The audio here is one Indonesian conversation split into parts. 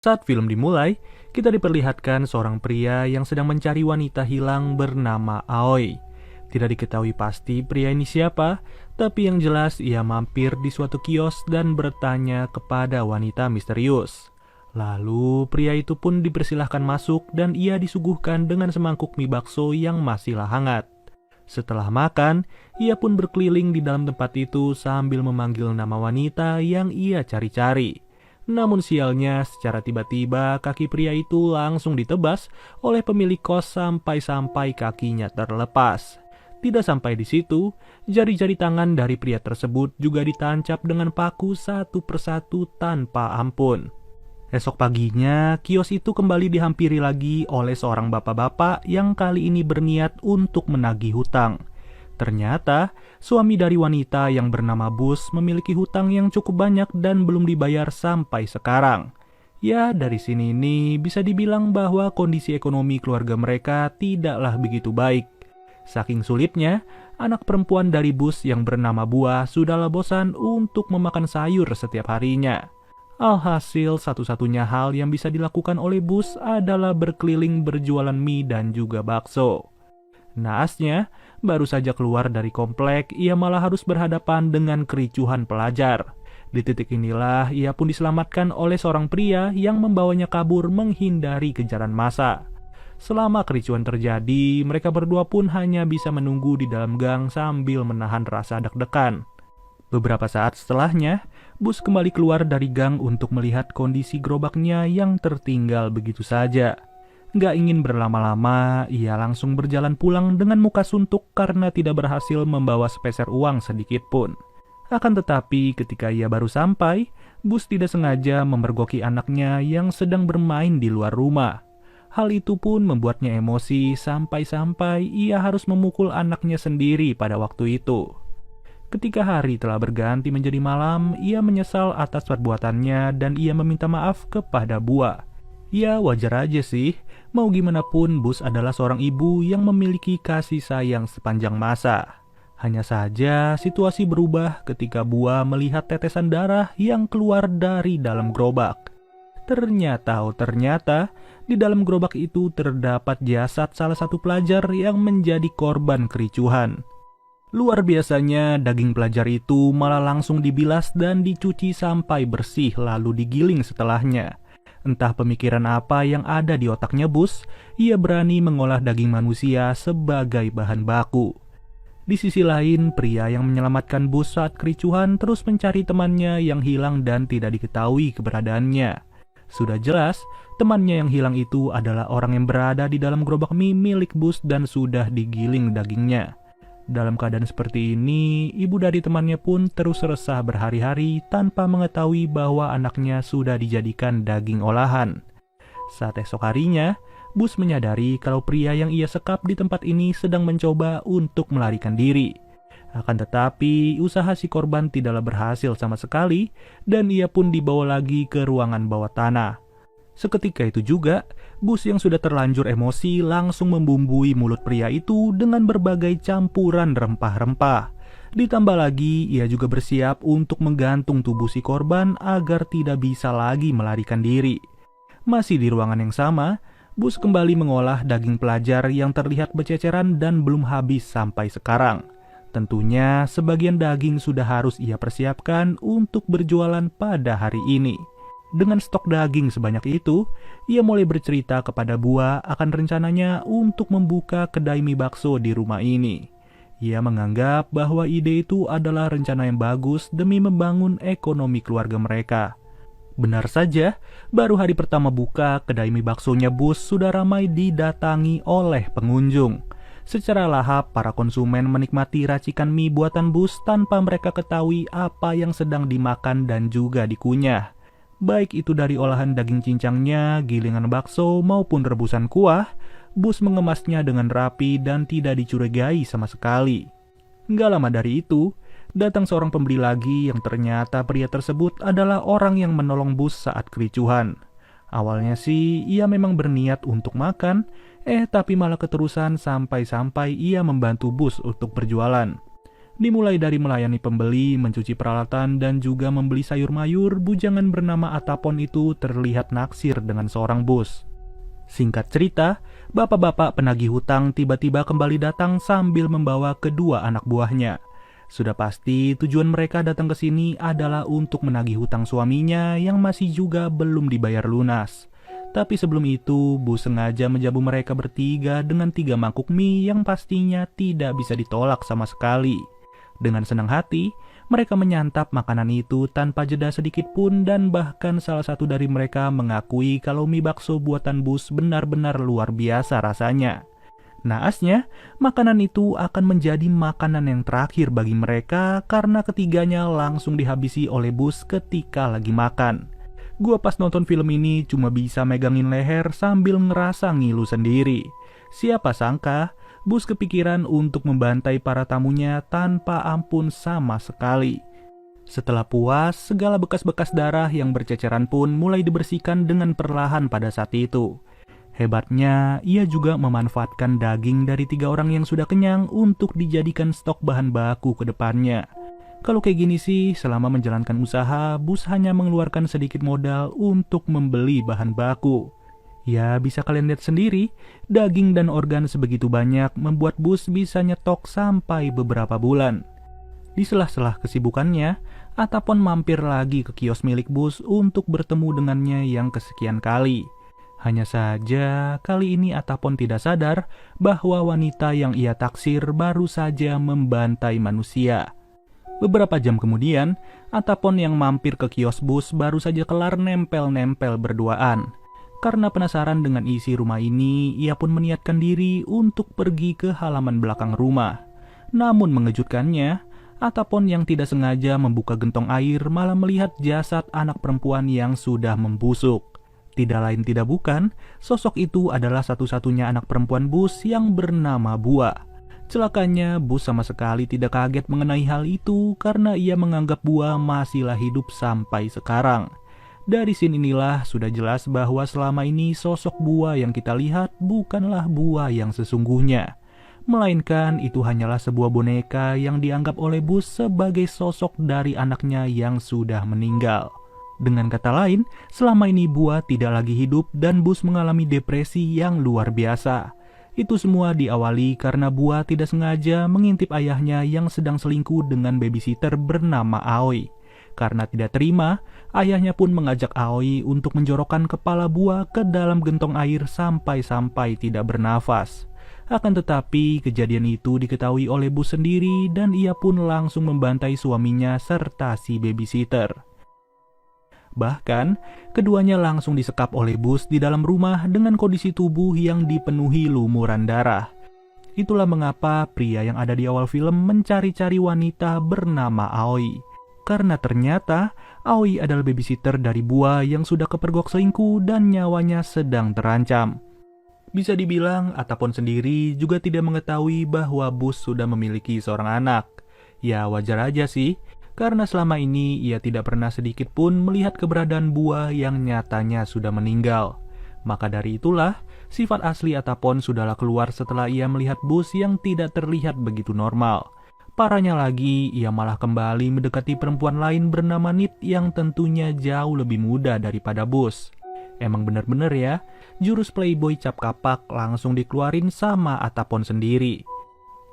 Saat film dimulai, kita diperlihatkan seorang pria yang sedang mencari wanita hilang bernama Aoi. Tidak diketahui pasti pria ini siapa, tapi yang jelas ia mampir di suatu kios dan bertanya kepada wanita misterius. Lalu pria itu pun dipersilahkan masuk dan ia disuguhkan dengan semangkuk mie bakso yang masih hangat. Setelah makan, ia pun berkeliling di dalam tempat itu sambil memanggil nama wanita yang ia cari-cari. Namun sialnya, secara tiba-tiba kaki pria itu langsung ditebas oleh pemilik kos sampai-sampai kakinya terlepas. Tidak sampai di situ, jari-jari tangan dari pria tersebut juga ditancap dengan paku satu persatu tanpa ampun. Esok paginya, kios itu kembali dihampiri lagi oleh seorang bapak-bapak yang kali ini berniat untuk menagih hutang. Ternyata, suami dari wanita yang bernama Bus memiliki hutang yang cukup banyak dan belum dibayar sampai sekarang. Ya, dari sini ini bisa dibilang bahwa kondisi ekonomi keluarga mereka tidaklah begitu baik. Saking sulitnya, anak perempuan dari Bus yang bernama Buah sudahlah bosan untuk memakan sayur setiap harinya. Alhasil, satu-satunya hal yang bisa dilakukan oleh Bus adalah berkeliling berjualan mie dan juga bakso. Naasnya, baru saja keluar dari komplek, ia malah harus berhadapan dengan kericuhan pelajar. Di titik inilah, ia pun diselamatkan oleh seorang pria yang membawanya kabur menghindari kejaran massa. Selama kericuhan terjadi, mereka berdua pun hanya bisa menunggu di dalam gang sambil menahan rasa deg-degan. Beberapa saat setelahnya, Bus kembali keluar dari gang untuk melihat kondisi gerobaknya yang tertinggal begitu saja. Gak ingin berlama-lama, ia langsung berjalan pulang dengan muka suntuk karena tidak berhasil membawa sepeser uang sedikit pun. Akan tetapi ketika ia baru sampai, Bus tidak sengaja memergoki anaknya yang sedang bermain di luar rumah. Hal itu pun membuatnya emosi sampai-sampai ia harus memukul anaknya sendiri pada waktu itu. Ketika hari telah berganti menjadi malam, ia menyesal atas perbuatannya dan ia meminta maaf kepada Buah. Ya, wajar aja sih. Mau gimana pun, Bus adalah seorang ibu yang memiliki kasih sayang sepanjang masa. Hanya saja, situasi berubah ketika Buah melihat tetesan darah yang keluar dari dalam gerobak. Ternyata, di dalam gerobak itu terdapat jasad salah satu pelajar yang menjadi korban kericuhan. Luar biasanya, daging pelajar itu malah langsung dibilas dan dicuci sampai bersih lalu digiling setelahnya. Entah pemikiran apa yang ada di otaknya Bus, ia berani mengolah daging manusia sebagai bahan baku. Di sisi lain, pria yang menyelamatkan Bus saat kericuhan terus mencari temannya yang hilang dan tidak diketahui keberadaannya. Sudah jelas, temannya yang hilang itu adalah orang yang berada di dalam gerobak mie milik Bus dan sudah digiling dagingnya. Dalam keadaan seperti ini, ibu dari temannya pun terus resah berhari-hari tanpa mengetahui bahwa anaknya sudah dijadikan daging olahan. Saat esok harinya, Bus menyadari kalau pria yang ia sekap di tempat ini sedang mencoba untuk melarikan diri. Akan tetapi, usaha si korban tidaklah berhasil sama sekali dan ia pun dibawa lagi ke ruangan bawah tanah. Seketika itu juga, Bus yang sudah terlanjur emosi langsung membumbui mulut pria itu dengan berbagai campuran rempah-rempah. Ditambah lagi, ia juga bersiap untuk menggantung tubuh si korban agar tidak bisa lagi melarikan diri. Masih di ruangan yang sama, Bus kembali mengolah daging pelajar yang terlihat bececeran dan belum habis sampai sekarang. Tentunya, sebagian daging sudah harus ia persiapkan untuk berjualan pada hari ini. Dengan stok daging sebanyak itu, ia mulai bercerita kepada Buah akan rencananya untuk membuka kedai mie bakso di rumah ini. Ia menganggap bahwa ide itu adalah rencana yang bagus demi membangun ekonomi keluarga mereka. Benar saja, baru hari pertama buka, kedai mie baksonya Bus sudah ramai didatangi oleh pengunjung. Secara lahap, para konsumen menikmati racikan mie buatan Bus tanpa mereka ketahui apa yang sedang dimakan dan juga dikunyah. Baik itu dari olahan daging cincangnya, gilingan bakso, maupun rebusan kuah, Bus mengemasnya dengan rapi dan tidak dicurigai sama sekali. Nggak lama dari itu, datang seorang pembeli lagi yang ternyata pria tersebut adalah orang yang menolong Bus saat kericuhan. Awalnya sih, ia memang berniat untuk makan, tapi malah keterusan sampai-sampai ia membantu Bus untuk berjualan. Dimulai dari melayani pembeli, mencuci peralatan, dan juga membeli sayur mayur, bujangan bernama Atapon itu terlihat naksir dengan seorang bos. Singkat cerita, bapak-bapak penagih hutang tiba-tiba kembali datang sambil membawa kedua anak buahnya. Sudah pasti tujuan mereka datang ke sini adalah untuk menagih hutang suaminya yang masih juga belum dibayar lunas. Tapi sebelum itu, bos sengaja menjamu mereka bertiga dengan 3 mangkuk mie yang pastinya tidak bisa ditolak sama sekali. Dengan senang hati, mereka menyantap makanan itu tanpa jeda sedikit pun dan bahkan salah satu dari mereka mengakui kalau mie bakso buatan bos benar-benar luar biasa rasanya. Naasnya, makanan itu akan menjadi makanan yang terakhir bagi mereka karena ketiganya langsung dihabisi oleh bos ketika lagi makan. Gua pas nonton film ini cuma bisa megangin leher sambil ngerasa ngilu sendiri. Siapa sangka, bos kepikiran untuk membantai para tamunya tanpa ampun sama sekali. Setelah puas, segala bekas-bekas darah yang berceceran pun mulai dibersihkan dengan perlahan pada saat itu. Hebatnya, ia juga memanfaatkan daging dari 3 orang yang sudah kenyang untuk dijadikan stok bahan baku ke depannya. Kalau kayak gini sih, selama menjalankan usaha, bos hanya mengeluarkan sedikit modal untuk membeli bahan baku. Ya, bisa kalian lihat sendiri, daging dan organ sebegitu banyak membuat bos bisa nyetok sampai beberapa bulan. Di sela-sela kesibukannya, Atapon mampir lagi ke kios milik bos untuk bertemu dengannya yang kesekian kali. Hanya saja, kali ini Atapon tidak sadar bahwa wanita yang ia taksir baru saja membantai manusia. Beberapa jam kemudian, Atapon yang mampir ke kios bus baru saja kelar nempel-nempel berduaan. Karena penasaran dengan isi rumah ini, ia pun meniatkan diri untuk pergi ke halaman belakang rumah. Namun mengejutkannya, Atapon yang tidak sengaja membuka gentong air malah melihat jasad anak perempuan yang sudah membusuk. Tidak lain tidak bukan, sosok itu adalah satu-satunya anak perempuan bus yang bernama Bua. Celakanya, bus sama sekali tidak kaget mengenai hal itu karena ia menganggap Bua masihlah hidup sampai sekarang. Dari scene inilah sudah jelas bahwa selama ini sosok Bua yang kita lihat bukanlah Bua yang sesungguhnya. Melainkan itu hanyalah sebuah boneka yang dianggap oleh bus sebagai sosok dari anaknya yang sudah meninggal. Dengan kata lain, selama ini Bua tidak lagi hidup dan bus mengalami depresi yang luar biasa. Itu semua diawali karena Bua tidak sengaja mengintip ayahnya yang sedang selingkuh dengan babysitter bernama Aoi. Karena tidak terima, ayahnya pun mengajak Aoi untuk menjorokkan kepala Bua ke dalam gentong air sampai-sampai tidak bernafas. Akan tetapi, kejadian itu diketahui oleh bus sendiri dan ia pun langsung membantai suaminya serta si babysitter. Bahkan, keduanya langsung disekap oleh bus di dalam rumah dengan kondisi tubuh yang dipenuhi lumuran darah. Itulah mengapa pria yang ada di awal film mencari-cari wanita bernama Aoi. Karena ternyata Aoi adalah babysitter dari Bua yang sudah kepergok selingkuh dan nyawanya sedang terancam. Bisa dibilang, Atapon sendiri juga tidak mengetahui bahwa bus sudah memiliki seorang anak. Ya wajar aja sih, karena selama ini ia tidak pernah sedikit pun melihat keberadaan Bua yang nyatanya sudah meninggal. Maka dari itulah, sifat asli Atapon sudahlah keluar setelah ia melihat bus yang tidak terlihat begitu normal. Parahnya lagi, ia malah kembali mendekati perempuan lain bernama Nit yang tentunya jauh lebih muda daripada bus. Emang bener-bener ya, jurus playboy cap kapak langsung dikeluarin sama Atapon sendiri.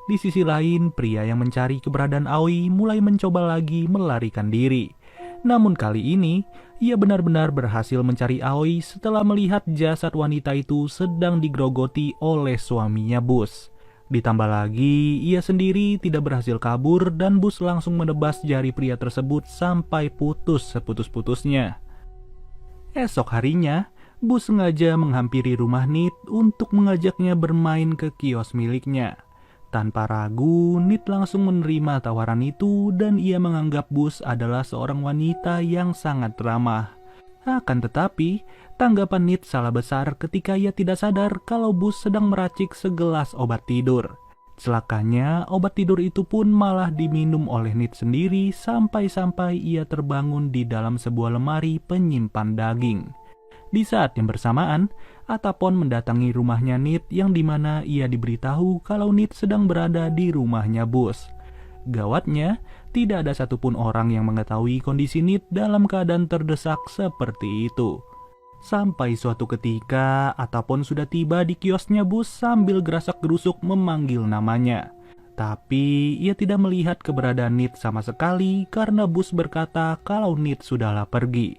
Di sisi lain, pria yang mencari keberadaan Aoi mulai mencoba lagi melarikan diri. Namun kali ini, ia benar-benar berhasil mencari Aoi setelah melihat jasad wanita itu sedang digerogoti oleh suaminya bus. Ditambah lagi, ia sendiri tidak berhasil kabur dan bus langsung menebas jari pria tersebut sampai putus seputus-putusnya. Esok harinya, bus sengaja menghampiri rumah Nit untuk mengajaknya bermain ke kios miliknya. Tanpa ragu, Nit langsung menerima tawaran itu dan ia menganggap bus adalah seorang wanita yang sangat ramah. Akan tetapi, tanggapan Nit salah besar ketika ia tidak sadar kalau bus sedang meracik segelas obat tidur. Celakanya, obat tidur itu pun malah diminum oleh Nit sendiri sampai-sampai ia terbangun di dalam sebuah lemari penyimpan daging. Di saat yang bersamaan, Atapon mendatangi rumahnya Nit yang dimana ia diberitahu kalau Nit sedang berada di rumahnya bus. Gawatnya, tidak ada satupun orang yang mengetahui kondisi Nit dalam keadaan terdesak seperti itu. Sampai suatu ketika, Atapon sudah tiba di kiosnya Bus sambil gerasak-gerusuk memanggil namanya. Tapi ia tidak melihat keberadaan Nit sama sekali karena Bus berkata kalau Nit sudahlah pergi.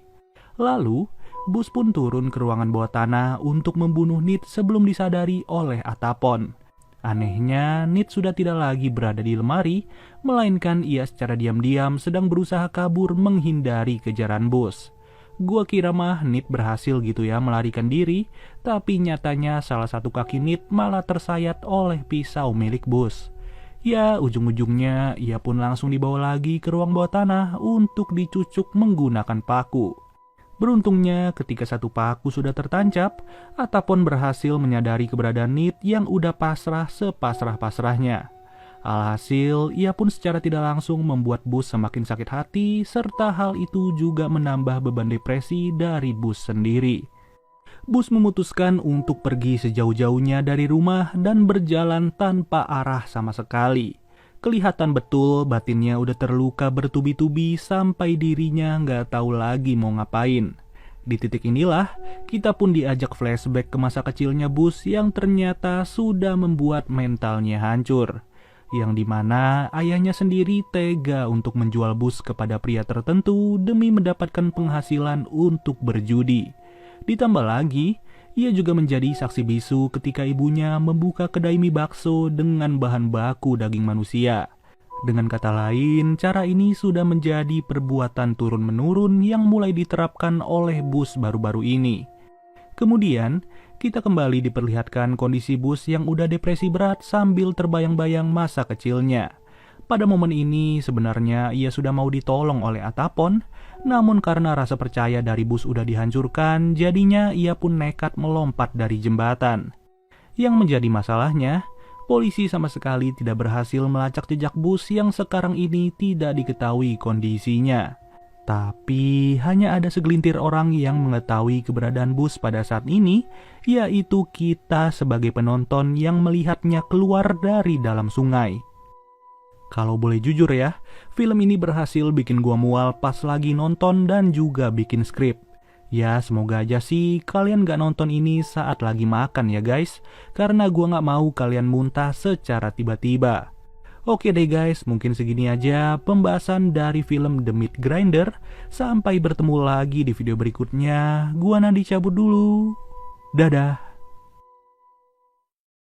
Lalu, Bus pun turun ke ruangan bawah tanah untuk membunuh Nit sebelum disadari oleh Atapon. Anehnya, Nit sudah tidak lagi berada di lemari, melainkan ia secara diam-diam sedang berusaha kabur menghindari kejaran Bus. Gua kira mah Nit berhasil gitu ya melarikan diri, tapi nyatanya salah satu kaki Nit malah tersayat oleh pisau milik Bus. Ya, ujung-ujungnya ia pun langsung dibawa lagi ke ruang bawah tanah untuk dicucuk menggunakan paku. Beruntungnya ketika satu paku sudah tertancap, Atapon berhasil menyadari keberadaan Nit yang udah pasrah sepasrah-pasrahnya. Alhasil, ia pun secara tidak langsung membuat Bus semakin sakit hati, serta hal itu juga menambah beban depresi dari Bus sendiri. Bus memutuskan untuk pergi sejauh-jauhnya dari rumah dan berjalan tanpa arah sama sekali. Kelihatan betul batinnya udah terluka bertubi-tubi sampai dirinya nggak tahu lagi mau ngapain. Di titik inilah, kita pun diajak flashback ke masa kecilnya Bus yang ternyata sudah membuat mentalnya hancur. Yang dimana ayahnya sendiri tega untuk menjual Bus kepada pria tertentu demi mendapatkan penghasilan untuk berjudi. Ditambah lagi, ia juga menjadi saksi bisu ketika ibunya membuka kedai mie bakso dengan bahan baku daging manusia. Dengan kata lain, cara ini sudah menjadi perbuatan turun-menurun yang mulai diterapkan oleh Bus baru-baru ini. Kemudian, kita kembali diperlihatkan kondisi Bus yang udah depresi berat sambil terbayang-bayang masa kecilnya. Pada momen ini sebenarnya ia sudah mau ditolong oleh Atapon, namun karena rasa percaya dari Bus udah dihancurkan, jadinya ia pun nekat melompat dari jembatan. Yang menjadi masalahnya, polisi sama sekali tidak berhasil melacak jejak Bus yang sekarang ini tidak diketahui kondisinya. Tapi hanya ada segelintir orang yang mengetahui keberadaan Bus pada saat ini, yaitu kita sebagai penonton yang melihatnya keluar dari dalam sungai. Kalau boleh jujur ya, film ini berhasil bikin gua mual pas lagi nonton dan juga bikin skrip. Ya, semoga aja sih kalian gak nonton ini saat lagi makan ya guys, karena gua gak mau kalian muntah secara tiba-tiba. Oke deh guys, mungkin segini aja pembahasan dari film The Meat Grinder. Sampai bertemu lagi di video berikutnya. Gua Nandi cabut dulu. Dadah.